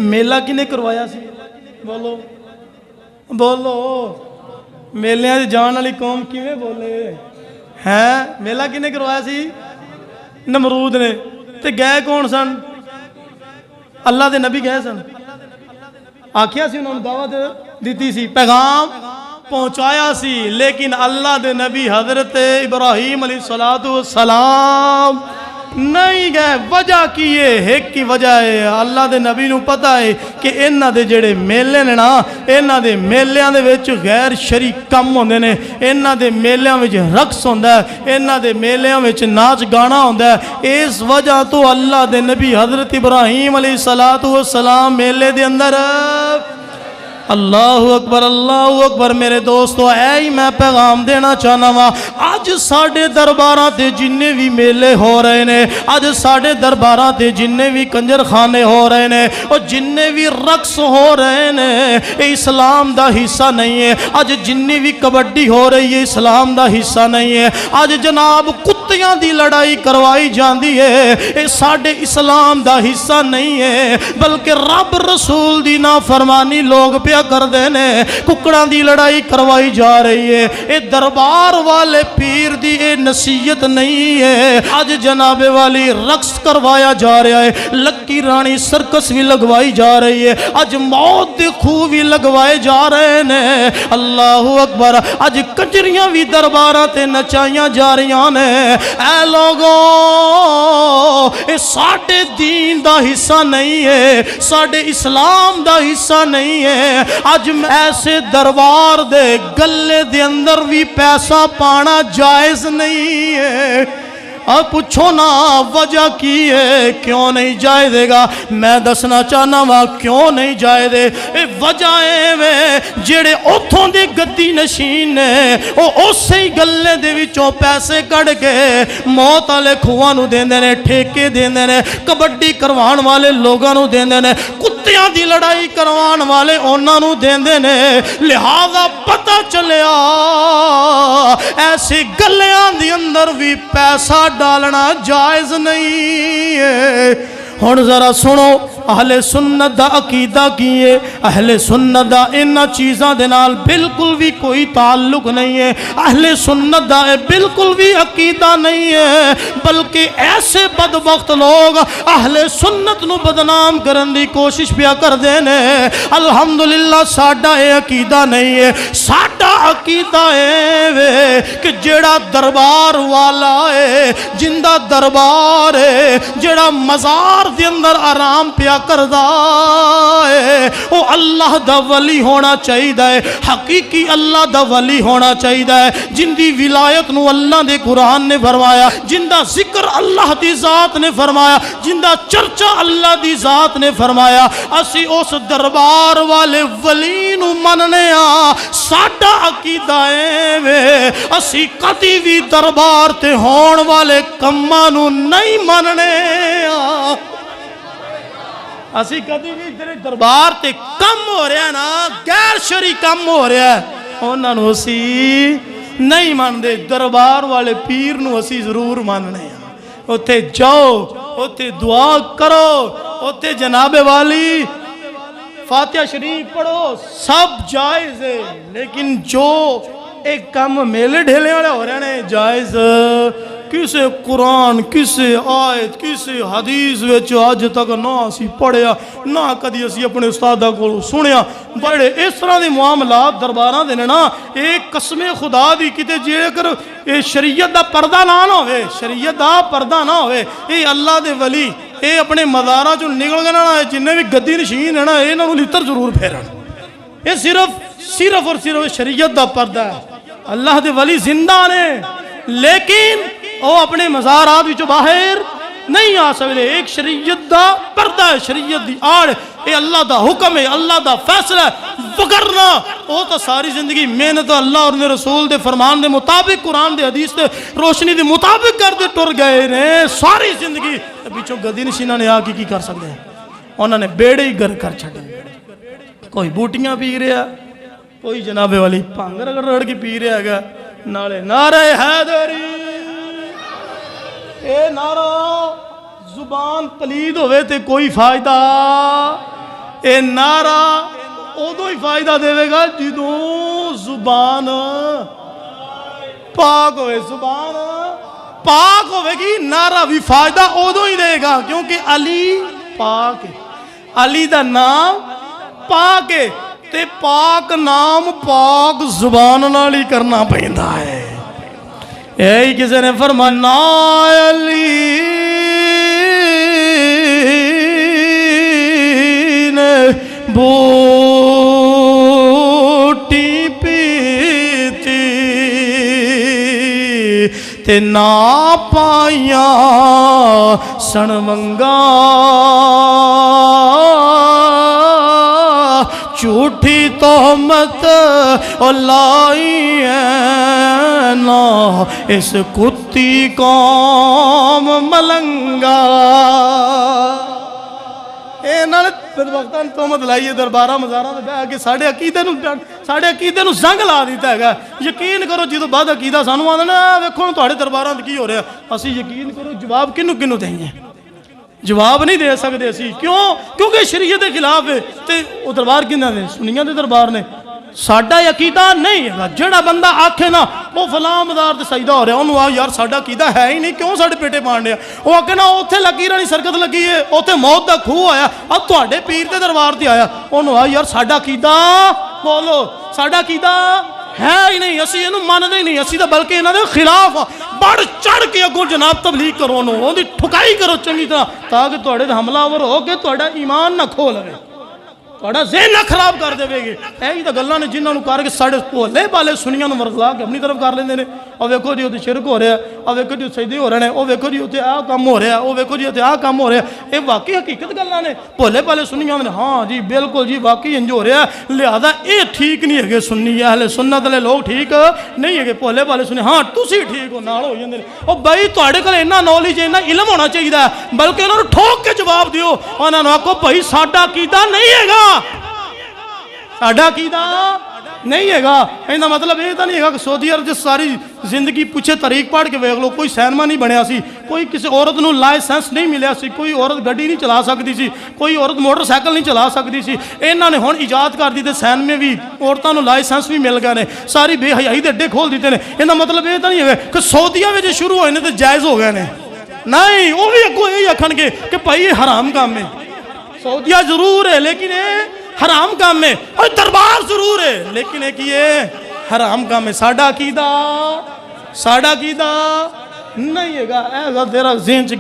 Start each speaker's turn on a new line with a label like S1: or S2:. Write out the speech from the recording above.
S1: मेला किने करवाया सी? बोलो बोलो, मेलियां च जान वाली कौम किवें बोले हैं? मेला किने करवाया सी? नमरूद ने। ते गए कौन सन? अल्लाह दे नबी गए सन। आखिया सी उन्होंने दावत दी सी, पैगाम पहुंचाया सी, लेकिन अल्लाह दे नबी हजरत इब्राहीम अलैहिस्सलाम नहीं गए। वजह की है? एक की वजह है, अल्लाह दे नबी नूं पता है कि इन्हां दे जेड़े मेले ने ना, इन्हां दे मेलियां दे विच गैर शरी कम होंदे ने, इन्हां दे मेलियां विच रक्स होंदा है, इन्हां दे मेलियां विच नाच गाना होंदा है। इस वजह तो अल्लाह दे नबी हजरत इब्राहीम अलैहिस्सलाम मेले दे अंदर अल्लाहु अकबर। मेरे दोस्तों, ऐ ही मैं पैगाम देना चाहना वा। अज साडे दरबारां ते जिन्ने भी मेले हो रहे ने, अज साडे दरबारां ते जिन्ने भी कंजर खाने हो रहे ने, और जिन्ने भी रक्स हो रहे ने, ये इस्लाम दा हिस्सा नहीं है। अज जिन्नी भी कबड्डी हो रही है, इस्लाम दा हिस्सा नहीं है। अज जनाब कुत्तियां दी लड़ाई करवाई जाती है, ये साडे इस्लाम दा हिस्सा नहीं है, बल्कि रब रसूल दी नाफरमानी लोग पिया करते ने। कुकड़ां दी लड़ाई करवाई जा रही है। ये दरबार वाले पीर दी ये नसीहत नहीं है। अज जनाबे वाली रक्स करवाया जा रहा है, लक्की रानी सर्कस भी लगवाई जा रही है, अज मौत दे खूह भी लगवाए जा रहे ने। अल्लाहु अकबर। अज कंजरियां भी दरबारां ते नचाइयां जा रही ने। ऐ लोगों, ये साडे दीन दा हिस्सा नहीं है, साडे इस्लाम दा हिस्सा नहीं है। अज ऐसे दरबार दे गले दे अंदर भी पैसा पाना जायज नहीं है। अब पूछो ना वजह की है, क्यों नहीं जाए देगा? मैं दसना चाहना वा क्यों नहीं जाए दे। वजह वे जेड़े उथों दे गद्दी नशीन ने, वो उसे ही गले दे विचों पैसे कढ़ के मौत वाले खूहां नूं देंदे ने, ठेके देंदे ने, कबड्डी करवाण वाले लोगां नूं देंदे ने, कुत्तियां दी लड़ाई करवाण वाले उन्हां नूं देंदे ने। लिहाजा पता चलिया ऐसे गलियां दे अंदर भी पैसा डालना जायज नहीं है। हुण जरा सुनो, अहले सुन्नत दा अकीदा की है। अहले सुन्नत दा इन्हां चीज़ां दे नाल बिल्कुल भी कोई ताल्लुक नहीं है। अहले सुन्नत दा बिल्कुल भी अकीदा नहीं है, बल्कि ऐसे बदबख्त लोग अहले सुन्नत नूं बदनाम करन दी कोशिश पिया करदे ने। अल्हम्दुलिल्लाह साडा ये अकीदा नहीं है। साडा अकीदा है कि जेड़ा दरबार वाला है, जिंदा दरबार है, जेड़ा मज़ार दे अंदर आराम पिया करदा है, वो अल्लाह दा वली होना चाहिए है। हकीकी अल्लाह दा वली होना चाहिए है, जिंदी विलायत नू अल्लाह दे कुरान ने फरमाया, जिंदा जिक्र अल्लाह दी जात ने फरमाया, जिंदा चर्चा अल्लाह दी जात ने फरमाया। असी उस दरबार वाले वली नू मनने आ। साडा अकीदा वे असी कदी भी दरबार ते होण वाले कम्मां नू नहीं मनने आ। असी कदी भी तेरे दरबार ते कम हो रहा ना, गैर शरी कम हो रहा है, उन्हां नूं असी नहीं मानते। दरबार वाले पीर नूं असी जरूर मानने। उत्थे जाओ, उत्थे दुआ करो, उत्थे जनाबे वाली फातिहा शरीफ पढ़ो, सब जायज है। लेकिन जो एक काम मेले ढेले वाले हो रहे ने जायज, किसे कुरान, किसे आयत, किसे हदीस विच अज तक ना असी पढ़िया, ना कदी असी अपने उस्तादा कोलों सुनिया। बड़े इस तरह के मामलात दरबारां दे ने ना, एक कसमे खुदा दी किते जेकर ये शरीयत दा पर्दा ना होवे, शरीयत दा पर्दा ना होवे, ये अल्लाह दे वली ये अपने मज़ारां चों निकल के ना जिन्ने भी गद्दी नशीन है ना, इन्हां नूं लित्तर जरूर फेरन। ये सिर्फ और सिर्फ शरीयत दा पर्दा है। अल्लाह दे वली जिंदा ने, लेकिन वो अपने मज़ारात विचों बाहर नहीं आ सकते। एक शरीयत दा पर्दा है, शरीयत दी आड़, ये अल्लाह दा हुक्म है, अल्लाह दा फैसला है। वगरना वो तो सारी जिंदगी मेहनत अल्लाह और रसूल दे फरमान दे मुताबिक, कुरान दे हदीस दे रोशनी दे मुताबिक करते टुर गए ने सारी जिंदगी। पिछों गद्दी नशीना ने आके की कर सकते हैं? उन्होंने बेड़े ही गर कर छड़े। कोई बूटियां पी रहा, कोई जनाबे वाली भंग रगड़ के पी रहा है, नाले नारे हैदरी, ए नारा जुबान पलीद होवे ते कोई फायदा, ये नारा उदों ही फायदा देवेगा जदों जुबान पाक होवे। जुबान पाक होवेगी, नारा भी फायदा उदों ही देगा, क्योंकि अली पाक है, अली दा नाम पाक है, ते पाक नाम पाक जुबान नाल ही करना पैंदा है। यही किसी ने फरमाना अली ने बूटी पीती ते ना पाइया सनवंगा, झूठी तोहमत लाई है ना इस कुत्ती कौम मलंगा। इन्होंने वक्तां तोहमत लाई है दरबारा मज़ारां ते बह के साढ़े अकीदे नूं जंग ला दिता है। यकीन करो जो बाद अकीदा सानू आंदा ना वेखो तुहाडे दरबारां ते की हो रहा, असी यकीन करो जवाब किनू किनू देंगे, जवाब नहीं दे सकते असी। क्यों? क्योंकि शरीयत के खिलाफ है। तो वो दरबार किन्ना ने? सुनिया के दरबार ने। साडा अकीदा नहीं है। जोड़ा बंदा आखे ना वो फलां मदार ते सजदा हो रहा, उन्होंने आ यार साडा अकीदा है ही नहीं, क्यों साडे पेटे पाण दिया? वो आखे ना उत्थे लकीरां दी सरकत लगी है, उत्थे मौत दा खूह आया, अब तुहाडे पीर दे दरबार ते आया, उन्होंने आ यार साडा अकीदा, बोलो साडा अकीदा है ही नहीं, असी इहनूं मनदे ही नहीं, असी तो बल्कि इन्हां दे खिलाफ बढ़ चढ़ के अगों जनाब तबलीग करो, उहदी ठुकाई करो चंगी तरह, ताकि तुहाडे ते हमलावर हो के तुहाडा ईमान ना खो लवे, तुहाडा ज़हन ना खराब कर देवेगी। यही तो गल्लां ने जिन्हां नूं करके साडे भोले भाले सुनियां नूं वरगला के अपनी तरफ कर लेंदे ने। और वेखो जी उत्थे शिरक हो रहा, और वेखो जी सजदे हो रहे हैं, और वेखो जी उत्थे आ काम हो रहा, और वेखो जी उत्थे आ काम हो रहा। ये वाकई हकीकत गल्लां ने, भोले भाले सुनियां ने हाँ जी बिल्कुल जी वाकई इंज हो रहा, लिहाजा ये ठीक नहीं है। सुन्नी अहले सुन्नत वाले लोग ठीक नहीं है, भोले भाले सुने हाँ तुसी ठीक हो नाल हो जांदे ने। ओ बई तुहाडे कोल इन्ना नॉलेज इन्ना इलम होना चाहिए, बल्कि उन्होंने ठोक के जवाब दिओ, उन्होंने आखो भाई साडा अकीदा नहीं हैगा, साडा अकीदा नहीं हैगा। इहदा मतलब ये तो नहीं है कि सऊदी अरब च सारी जिंदगी पिछे तरीक पढ़ के वेख लो, कोई सैनमा नहीं बनया सी, कोई किसी औरत नूं लाइसेंस नहीं मिलिया सी, कोई औरत गड्डी नहीं चला सकती सी, कोई औरत मोटरसाइकिल नहीं चला सकती सी। इन्हां ने हुण इजाद कर दी ते सैनमे भी औरतां नूं लाइसेंस भी मिल गए ने, सारी बेहयाई दे अड्डे खोल दिते ने। इहदा मतलब ये तो नहीं है कि सऊदिया विच शुरू होए ने ते जायज़ हो गए ने, नहीं वो भी अगों यही आखणगे कि भाई ये हराम काम है। सऊदिया जरूर है लेकिन ये हराम काम है, और दरबार जरूर है लेकिन एक ये हराम काम है। साडा अकीदा नहीं हैगा, तेरा ज़हन च